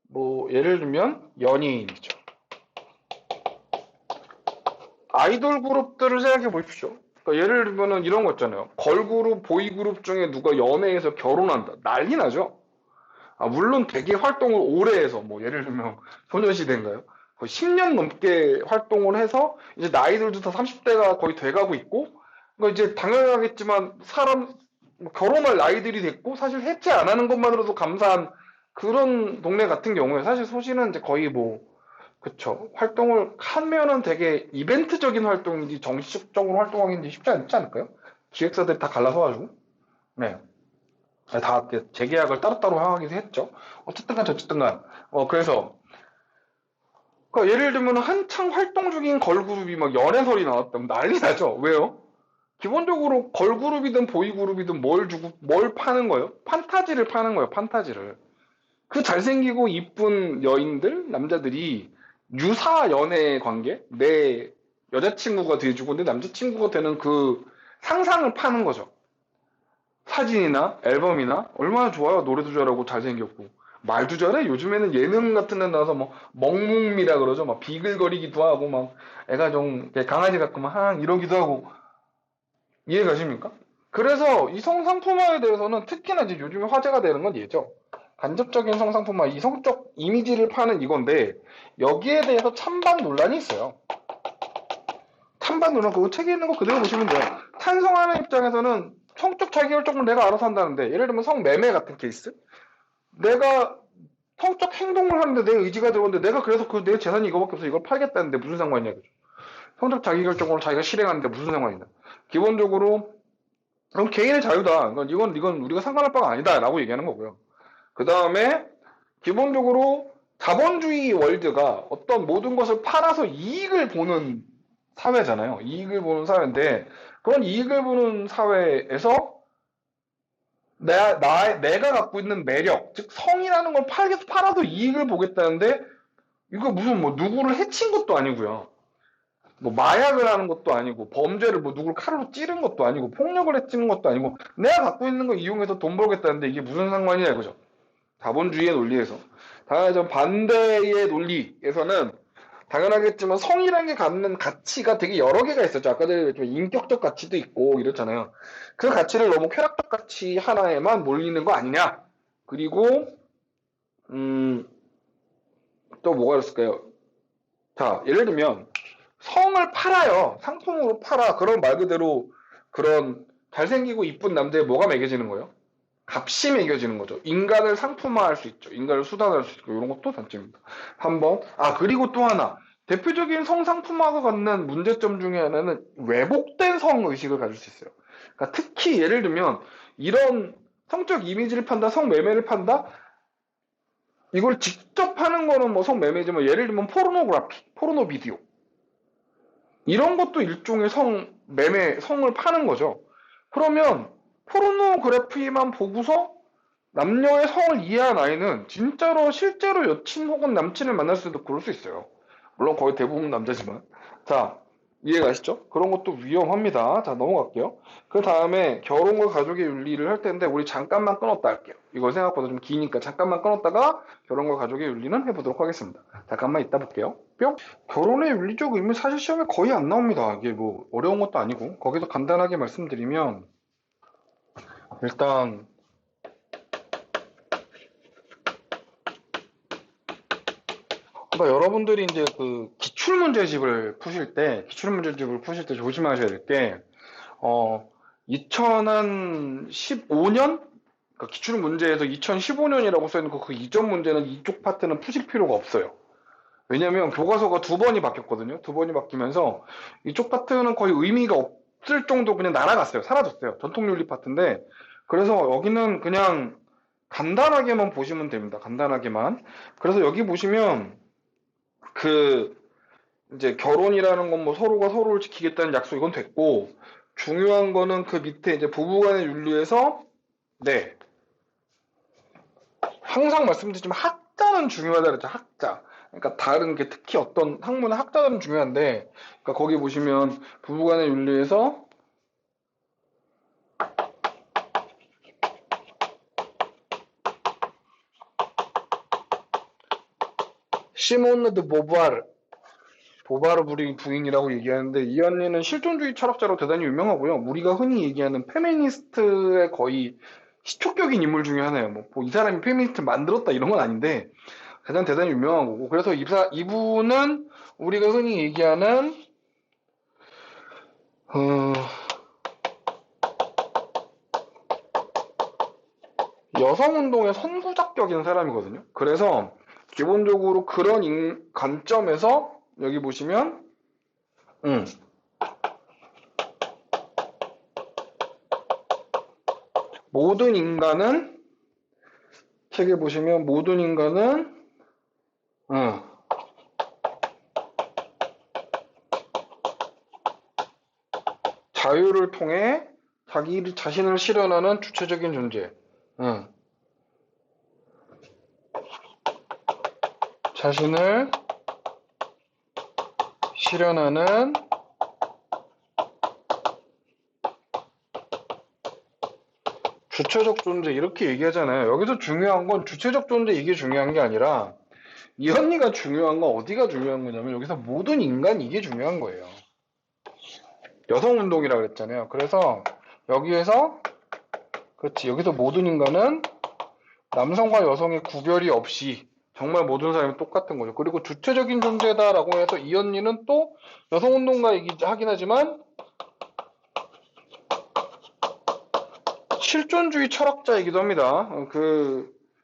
뭐 예를 들면 연예인이죠. 아이돌 그룹들을 생각해 보십시오. 그러니까 예를 들면은 이런 거 있잖아요. 걸그룹, 보이그룹 중에 누가 연예에서 결혼한다. 난리 나죠. 물론 되게 활동을 오래 해서 뭐 예를 들면 소녀시대인가요? 거의 10년 넘게 활동을 해서 이제 나이들도 다 30대가 거의 돼가고 있고 그러니까 이제 당연하겠지만 사람 결혼할 나이들이 됐고 사실 해체 안 하는 것만으로도 감사한 그런 동네 같은 경우에 사실 소시는 이제 거의 뭐 그쵸 활동을 하면은 되게 이벤트적인 활동인지 정식적으로 활동하기는 쉽지 않지 않을까요? 기획사들이 다 갈라서가지고 네. 다 재계약을 따로따로 하기도 했죠. 어쨌든 간 저쨌든 간 그래서 그러니까 예를 들면 한창 활동 중인 걸그룹이 막 연애설이 나왔다면 난리 나죠. 왜요? 기본적으로 걸그룹이든 보이그룹이든 뭘 파는 거예요? 판타지를 파는 거예요, 판타지를. 그 잘생기고 이쁜 여인들, 남자들이 유사 연애 관계, 내 여자친구가 돼주고 내 남자친구가 되는 그 상상을 파는 거죠. 사진이나 앨범이나 얼마나 좋아요. 노래도 잘하고 잘생겼고. 말도 잘해. 요즘에는 예능 같은 데 나와서 뭐 먹묵미라 그러죠. 막 비글거리기도 하고 막 애가 좀 강아지 같고 막 이러기도 하고 이해 가십니까? 그래서 이 성상품화에 대해서는 특히나 이제 요즘에 화제가 되는 건 얘죠. 간접적인 성상품화, 이 성적 이미지를 파는 이건데 여기에 대해서 찬반 논란이 있어요. 찬반 논란 그거 책에 있는 거 그대로 보시면 돼요. 찬성하는 입장에서는 성적 자기결정을 내가 알아서 한다는데 예를 들면 성매매 같은 케이스 내가 성적 행동을 하는데 내 의지가 들어오는데 내가 그래서 그 내 재산이 이거밖에 없어 이걸 팔겠다는데 무슨 상관이냐 그죠. 성적 자기결정을 자기가 실행하는데 무슨 상관이냐. 기본적으로 그럼 개인의 자유다. 이건 우리가 상관할 바가 아니다라고 얘기하는 거고요. 그 다음에 기본적으로 자본주의 월드가 어떤 모든 것을 팔아서 이익을 보는 사회잖아요. 이익을 보는 사회인데 그런 이익을 보는 사회에서 내가 갖고 있는 매력, 즉 성이라는 걸 팔아도 이익을 보겠다는데 이거 무슨 뭐 누구를 해친 것도 아니고요. 뭐 마약을 하는 것도 아니고 범죄를 뭐 누구를 칼로 찌른 것도 아니고 폭력을 해치는 것도 아니고 내가 갖고 있는 거 이용해서 돈 벌겠다는데 이게 무슨 상관이냐 이거죠. 자본주의의 논리에서. 당연히 반대의 논리에서는 당연하겠지만 성이라는 게 갖는 가치가 되게 여러 개가 있었죠. 아까 전에 좀 인격적 가치도 있고 이렇잖아요. 그 가치를 너무 쾌락적 가치 하나에만 몰리는 거 아니냐. 그리고 또 뭐가 있을까요? 자, 예를 들면 성을 팔아요. 상품으로 팔아. 그럼 말 그대로 그런 잘생기고 이쁜 남자에 뭐가 매겨지는 거예요? 값이 매겨지는 거죠. 인간을 상품화할 수 있죠. 인간을 수단화할 수 있고 이런 것도 단점입니다. 한번. 그리고 또 하나. 대표적인 성상품화가 갖는 문제점 중에 하나는 왜곡된 성의식을 가질 수 있어요. 그러니까 특히 예를 들면 이런 성적 이미지를 판다, 성매매를 판다. 이걸 직접 하는 거는 뭐 성매매지만 예를 들면 포르노그래피, 포르노 비디오. 이런 것도 일종의 매매, 성을 파는 거죠. 그러면 포르노그래피만 보고서 남녀의 성을 이해한 아이는 진짜로 실제로 여친 혹은 남친을 만날 수도 그럴 수 있어요. 물론 거의 대부분 남자지만. 자, 이해가시죠? 그런 것도 위험합니다. 자, 넘어갈게요. 그 다음에 결혼과 가족의 윤리를 할 텐데 우리 잠깐만 끊었다 할게요. 이거 생각보다 좀 기니까 잠깐만 끊었다가 결혼과 가족의 윤리는 해보도록 하겠습니다. 잠깐만 이따 볼게요. 뿅! 결혼의 윤리적 의미 사실 시험에 거의 안 나옵니다. 이게 뭐 어려운 것도 아니고 거기서 간단하게 말씀드리면 일단 그러니까 여러분들이 이제 그 기출문제집을 푸실 때 조심하셔야 될 게, 2015년? 그러니까 기출문제에서 2015년이라고 써있는 그 이전 문제는 이쪽 파트는 푸실 필요가 없어요. 왜냐면 교과서가 두 번이 바뀌었거든요. 두 번이 바뀌면서 이쪽 파트는 거의 의미가 없을 정도 그냥 날아갔어요. 사라졌어요. 전통윤리 파트인데, 그래서 여기는 그냥 간단하게만 보시면 됩니다. 간단하게만. 그래서 여기 보시면, 그 이제 결혼이라는 건 뭐 서로가 서로를 지키겠다는 약속 이건 됐고 중요한 거는 그 밑에 이제 부부간의 윤리에서 네 항상 말씀드리지만 학자는 중요하다 그랬죠. 학자. 그러니까 다른 게 특히 어떤 학문의 학자들은 중요한데 그러니까 거기 보시면 부부간의 윤리에서 시몬느 드 보바르 부인이라고 얘기하는데 이 언니는 실존주의 철학자로 대단히 유명하고요. 우리가 흔히 얘기하는 페미니스트의 거의 시초격인 인물 중에 하나예요. 이 사람이 페미니스트 만들었다 이런 건 아닌데 가장 대단히 유명한 거고 그래서 이분은 우리가 흔히 얘기하는 여성운동의 선구자격인 사람이거든요. 그래서 기본적으로 그런 관점에서 여기 보시면 모든 인간은 책에 보시면 모든 인간은 자유를 통해 자기 자신을 실현하는 주체적인 존재. 자신을 실현하는 주체적 존재 이렇게 얘기하잖아요. 여기서 중요한 건 주체적 존재 이게 중요한 게 아니라 이 언니가 중요한 건 어디가 중요한 거냐면 여기서 모든 인간 이게 중요한 거예요. 여성운동이라고 그랬잖아요. 그래서 여기에서 그렇지 여기서 모든 인간은 남성과 여성의 구별이 없이 정말 모든 사람이 똑같은 거죠. 그리고 주체적인 존재다라고 해서 이 언니는 또 여성운동가 얘기하긴 하지만 실존주의 철학자이기도 합니다.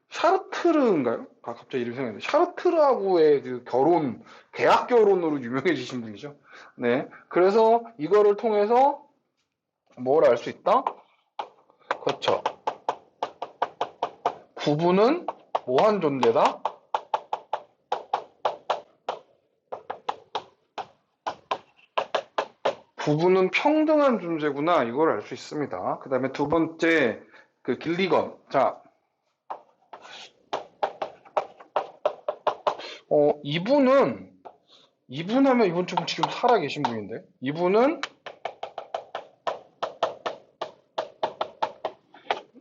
샤르트르인가요? 갑자기 이름 생각나네. 샤르트르하고의 그 대학 결혼으로 유명해지신 분이죠. 네. 그래서 이거를 통해서 뭘 알 수 있다? 그렇죠. 부부는 뭐한 존재다? 부부는 평등한 존재구나. 이걸 알 수 있습니다. 그 다음에 두 번째, 그 길리건. 자, 이분 하면 이분 좀 지금 살아계신 분인데. 이분은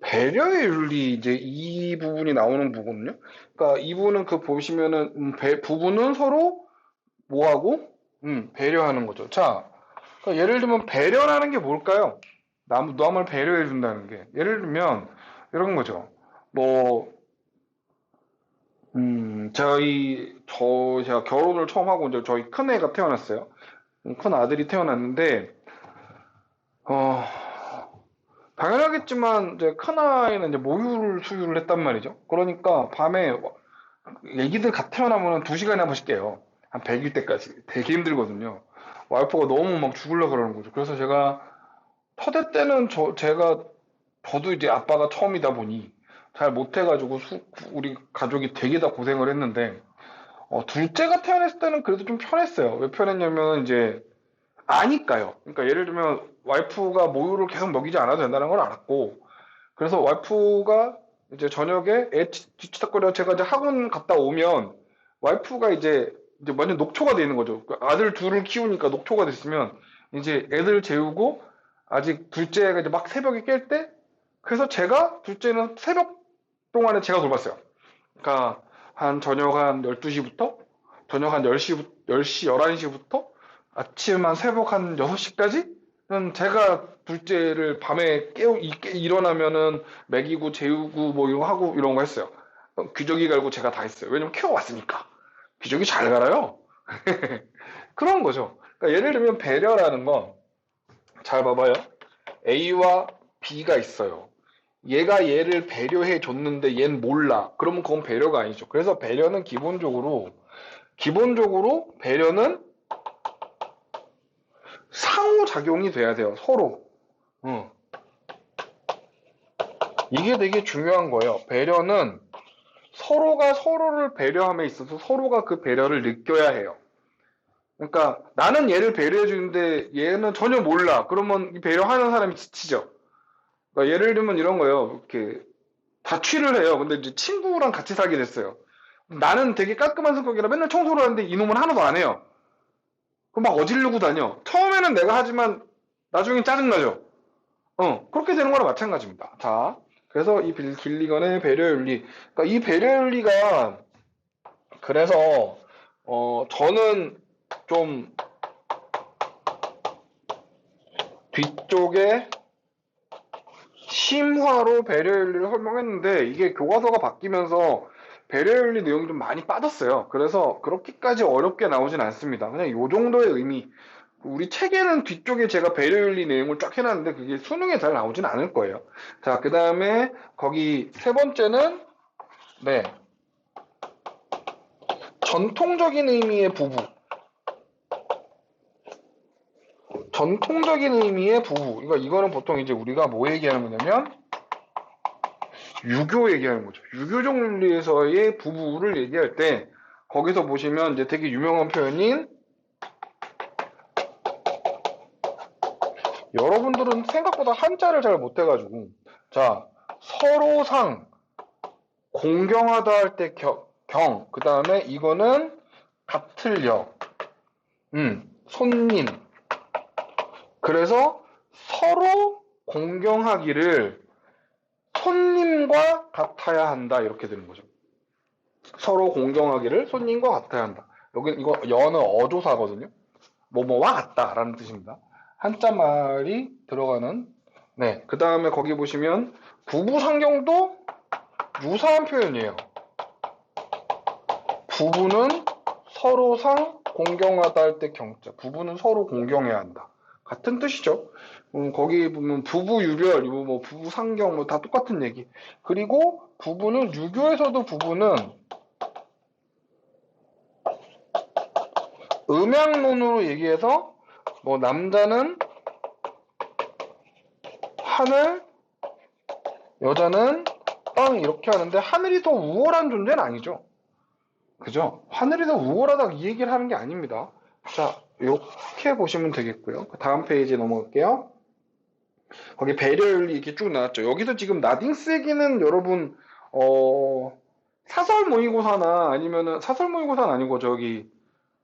배려의 윤리, 이제 이 부분이 나오는 부분은요. 그러니까 이분은 그 보시면은, 부부는 서로 뭐하고? 배려하는 거죠. 자, 그러니까 예를 들면 배려라는 게 뭘까요? 남을 배려해 준다는 게. 예를 들면 이런 거죠. 뭐, 제가 결혼을 처음 하고 이제 저희 큰 애가 태어났어요. 큰 아들이 태어났는데, 어, 당연하겠지만 이제 큰 아이는 이제 모유를 수유를 했단 말이죠. 그러니까 밤에 애기들 갓 태어나면 2시간에 한 번씩 깨요. 한 100일 때까지. 되게 힘들거든요. 와이프가 너무 막 죽으려고 그러는 거죠. 그래서 제가 첫애 때는 저도 이제 아빠가 처음이다 보니 잘 못해가지고 우리 가족이 되게 다 고생을 했는데, 둘째가 태어났을 때는 그래도 좀 편했어요. 왜 편했냐면 이제 아니까요. 그러니까 예를 들면 와이프가 모유를 계속 먹이지 않아도 된다는 걸 알았고, 그래서 와이프가 이제 저녁에 애 뒤치다거려 제가 이제 학원 갔다 오면 와이프가 이제 완전 녹초가 돼 있는 거죠. 그 아들 둘을 키우니까 녹초가 됐으면 이제 애들 재우고 아직 둘째가 이제 막 새벽에 깰 때, 그래서 제가 둘째는 새벽 동안에 제가 돌봤어요. 그러니까 한 저녁 한 12시부터 저녁 한 10시, 11시부터 아침 한 새벽 한 6시까지는 제가 둘째를 밤에 일어나면은 먹이고 재우고 뭐 이거 하고 이런 거 했어요. 귀저귀 갈고 제가 다 했어요. 왜냐면 키워왔으니까. 귀저귀 잘 갈아요. 그런 거죠. 그러니까 예를 들면 배려라는 건, 잘 봐봐요. A와 B가 있어요. 얘가 얘를 배려해 줬는데 얘는 몰라. 그러면 그건 배려가 아니죠. 그래서 배려는 기본적으로 배려는 상호작용이 돼야 돼요. 서로. 어. 이게 되게 중요한 거예요. 배려는 서로가 서로를 배려함에 있어서 서로가 그 배려를 느껴야 해요. 그러니까 나는 얘를 배려해 주는데 얘는 전혀 몰라. 그러면 이 배려하는 사람이 지치죠. 그러니까 예를 들면 이런 거예요. 이렇게 자취를 해요. 근데 이제 친구랑 같이 살게 됐어요. 나는 되게 깔끔한 성격이라 맨날 청소를 하는데 이놈은 하나도 안 해요. 그럼 막 어지르고 다녀. 처음에는 내가 하지만 나중엔 짜증나죠. 그렇게 되는 거랑 마찬가지입니다. 자, 그래서 이 길리건의 배려윤리. 그러니까 이 배려윤리가, 그래서, 저는 좀 뒤쪽에 심화로 배려윤리를 설명했는데, 이게 교과서가 바뀌면서 배려윤리 내용이 좀 많이 빠졌어요. 그래서 그렇게까지 어렵게 나오진 않습니다. 그냥 요 정도의 의미. 우리 책에는 뒤쪽에 제가 배려윤리 내용을 쫙 해놨는데 그게 수능에 잘 나오진 않을 거예요. 자, 그 다음에 거기 세 번째는, 네, 전통적인 의미의 부부. 전통적인 의미의 부부. 이거는 보통 이제 우리가 뭐 얘기하는 거냐면 유교 얘기하는 거죠. 유교적 윤리에서의 부부를 얘기할 때 거기서 보시면 이제 되게 유명한 표현인, 여러분들은 생각보다 한자를 잘 못해가지고, 자, 서로상 공경하다 할 때 그 다음에 이거는 같을 여, 손님. 그래서 서로 공경하기를 손님과 같아야 한다. 이렇게 되는 거죠. 서로 공경하기를 손님과 같아야 한다. 여기 이거 여는 어조사거든요. 뭐뭐와 같다라는 뜻입니다. 한자 말이 들어가는. 네. 그 다음에 거기 보시면 부부 상경도 유사한 표현이에요. 부부는 서로상 공경하다 할 때 경자. 부부는 서로 공경해야 한다. 같은 뜻이죠. 거기 보면 부부 유별, 뭐 부부 상경, 뭐 다 똑같은 얘기. 그리고 부부는 유교에서도 부부는 음양론으로 얘기해서 뭐 남자는 하늘, 여자는 땅 이렇게 하는데 하늘이 더 우월한 존재는 아니죠. 그죠? 하늘이 더 우월하다 이 얘기를 하는 게 아닙니다. 자, 이렇게 보시면 되겠고요. 그 다음 페이지 넘어갈게요. 거기 배려윤리 이렇게 쭉 나왔죠. 여기서 지금 나딩스 얘기는 여러분 사설 모의고사나 아니면은 사설 모의고사는 아니고 저기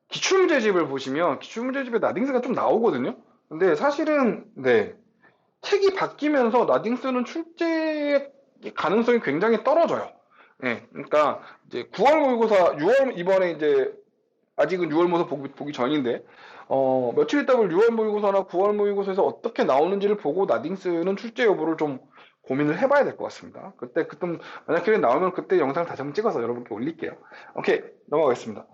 기출문제집을 보시면 기출문제집에 나딩스가 좀 나오거든요. 근데 사실은 네 책이 바뀌면서 나딩스는 출제 가능성이 굉장히 떨어져요. 네, 그러니까 이제 9월 모의고사 6월 이번에 이제 아직은 6월 모의고사 보기 전인데 며칠 있다 볼 6월 모의고사나 9월 모의고사에서 어떻게 나오는지를 보고 나딩스는 출제 여부를 좀 고민을 해봐야 될 것 같습니다. 그때 만약 기회에 나오면 그때 영상 다시 한번 찍어서 여러분께 올릴게요. 오케이, 넘어가겠습니다.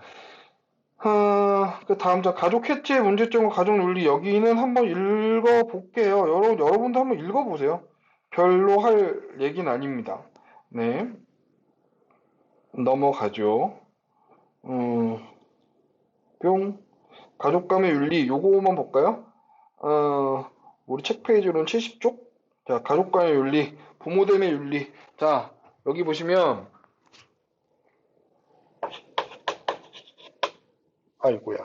그 다음 자 가족 해체의 문제점과 가족 논리 여기는 한번 읽어볼게요. 여러분도 한번 읽어보세요. 별로 할 얘기는 아닙니다. 네, 넘어가죠. 뿅. 가족 간의 윤리 요거만 볼까요? 우리 책 페이지로는 70쪽. 자, 가족 간의 윤리, 부모 됨의 윤리. 자, 여기 보시면 아이고야.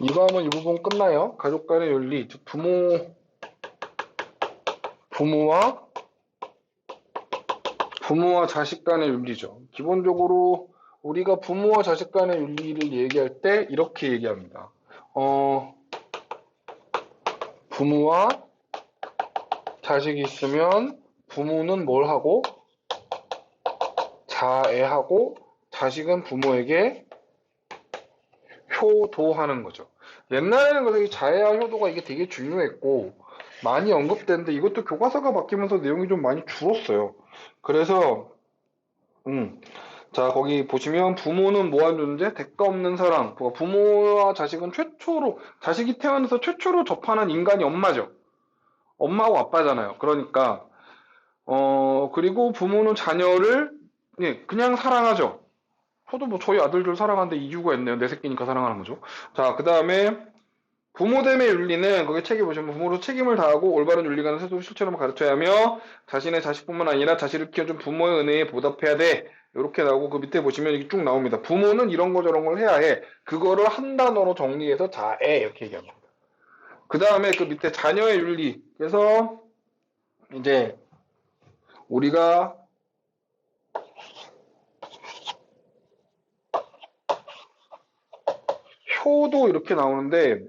이거 하면 이 부분 끝나요. 가족 간의 윤리, 즉 부모와 자식 간의 윤리죠. 기본적으로 우리가 부모와 자식 간의 윤리를 얘기할 때 이렇게 얘기합니다. 부모와 자식이 있으면 부모는 뭘 하고 자애하고 자식은 부모에게 효도하는 거죠. 옛날에는 그래서 이 자애와 효도가 이게 되게 중요했고 많이 언급되는데 이것도 교과서가 바뀌면서 내용이 좀 많이 줄었어요. 그래서 자 거기 보시면 부모는 뭐한 존재? 대가 없는 사랑. 부모와 자식은 자식이 태어나서 최초로 접하는 인간이 엄마죠. 엄마하고 아빠잖아요. 그러니까 그리고 부모는 자녀를 그냥 사랑하죠. 저도 뭐 저희 아들들 사랑하는데 이유가 있네요. 내 새끼니까 사랑하는 거죠. 자, 그 다음에 부모됨의 윤리는 거기 책에 보시면 부모로 책임을 다하고 올바른 윤리관을 세속 실천으로 가르쳐야 하며 자신의 자식뿐만 아니라 자식을 키워준 부모의 은혜에 보답해야 돼. 이렇게 나오고 그 밑에 보시면 이게 쭉 나옵니다. 부모는 이런 거 저런 걸 해야 해. 그거를 한 단어로 정리해서 자애 이렇게 얘기합니다. 그 다음에 그 밑에 자녀의 윤리. 그래서 이제 우리가 효도 이렇게 나오는데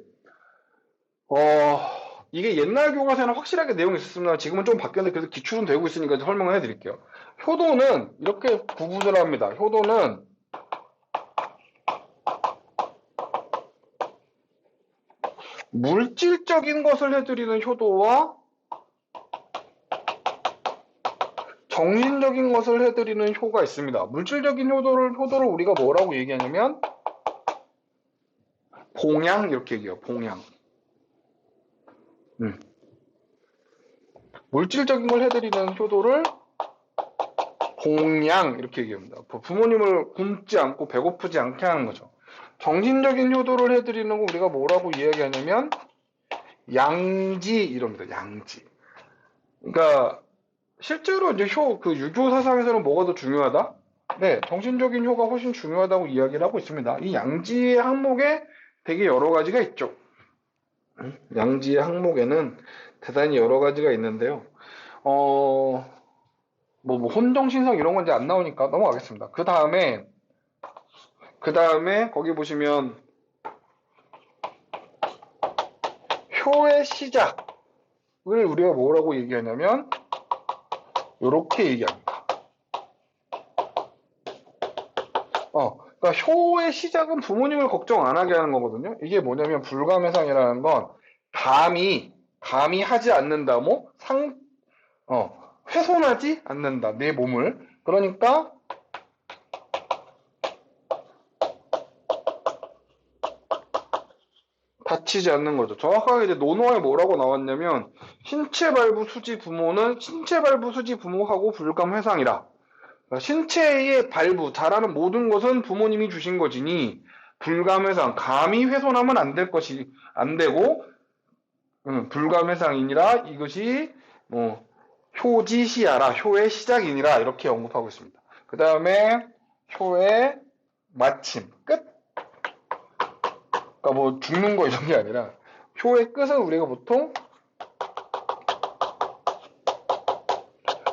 이게 옛날 교과서에는 확실하게 내용이 있었습니다. 지금은 좀 바뀌었는데 그래도 기출은 되고 있으니까 설명을 해드릴게요. 효도는 이렇게 구분을 합니다. 효도는 물질적인 것을 해드리는 효도와 정신적인 것을 해드리는 효가 있습니다. 물질적인 효도를 우리가 뭐라고 얘기하냐면 봉양 이렇게 얘기해요. 봉양. 물질적인 걸 해드리는 효도를 봉양 이렇게 얘기합니다. 부모님을 굶지 않고 배고프지 않게 하는 거죠. 정신적인 효도를 해드리는 거 우리가 뭐라고 이야기하냐면 양지 이럽니다. 양지. 그러니까 실제로 이제 그 유교 사상에서는 뭐가 더 중요하다? 네, 정신적인 효가 훨씬 중요하다고 이야기를 하고 있습니다. 이 양지의 항목에 되게 여러 가지가 있죠. 양지의 항목에는 대단히 여러 가지가 있는데요. 뭐 혼정신성 이런 건 이제 안 나오니까 넘어가겠습니다. 그 다음에 거기 보시면 효의 시작을 우리가 뭐라고 얘기하냐면 이렇게 얘기합니다. 그러니까 효의 시작은 부모님을 걱정 안 하게 하는 거거든요. 이게 뭐냐면 불감해상이라는 건 감히 하지 않는다. 훼손하지 않는다. 내 몸을. 그러니까 다치지 않는 거죠. 정확하게 이제 논어에 뭐라고 나왔냐면 신체 발부 수지 부모는 신체 발부 수지 부모하고 불감해상이라. 그러니까 신체의 발부, 자라는 모든 것은 부모님이 주신 것이니 불감해상, 감히 훼손하면 안 되고 불감해상이니라 이것이 효지시야라, 효의 시작이니라 이렇게 언급하고 있습니다. 그 다음에 효의 마침, 끝. 그러니까 뭐 죽는 거 이런 게 아니라 표의 끝은 우리가 보통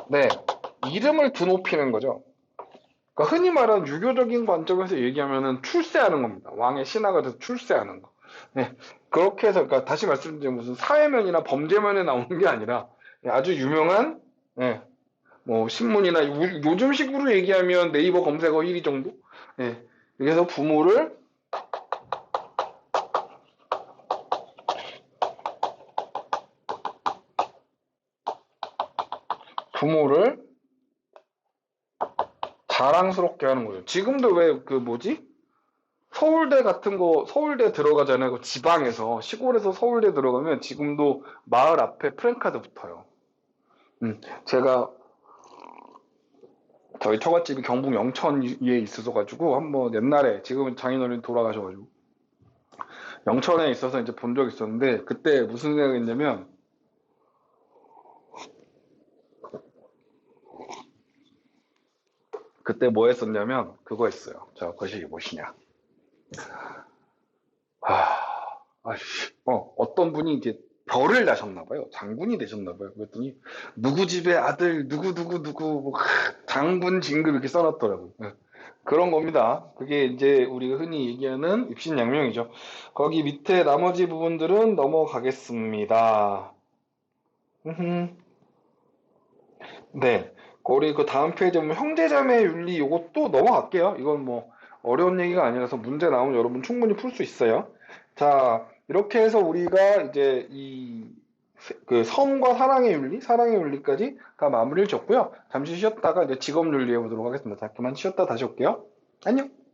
네 이름을 드높이는 거죠. 그러니까 흔히 말하는 유교적인 관점에서 얘기하면은 출세하는 겁니다. 왕의 신하가 돼서 출세하는 거. 네, 그렇게 해서 그러니까 다시 말씀드리면 무슨 사회면이나 범죄면에 나오는 게 아니라 아주 유명한 네, 뭐 신문이나 요즘식으로 얘기하면 네이버 검색어 1위 정도. 네, 그래서 부모를 자랑스럽게 하는 거예요. 지금도 왜 그 뭐지? 서울대 같은 거, 서울대 들어가잖아요. 그 지방에서, 시골에서 서울대 들어가면 지금도 마을 앞에 프랜카드 붙어요. 제가 저희 처갓집이 경북 영천에 있어서가지고 한번 옛날에 지금은 장인어른 돌아가셔가지고 영천에 있어서 이제 본 적 있었는데 그때 무슨 생각했냐면 그때 뭐 했었냐면 그거 했어요. 저 거시기 뭐시냐? 아, 어떤 분이 이제 별을 다셨나 봐요. 장군이 되셨나 봐요. 그랬더니 누구 집의 아들 누구 뭐, 장군 진급 이렇게 써놨더라고요. 예. 그런 겁니다. 그게 이제 우리가 흔히 얘기하는 입신양명이죠. 거기 밑에 나머지 부분들은 넘어가겠습니다. 네. 우리 그 다음 페이지 보면 형제자매 윤리 요것도 넘어갈게요. 이건 뭐 어려운 얘기가 아니라서 문제 나오면 여러분 충분히 풀 수 있어요. 자, 이렇게 해서 우리가 이제 그 성과 사랑의 윤리까지 다 마무리를 줬고요. 잠시 쉬었다가 이제 직업 윤리 해보도록 하겠습니다. 자, 그만 쉬었다 다시 올게요. 안녕!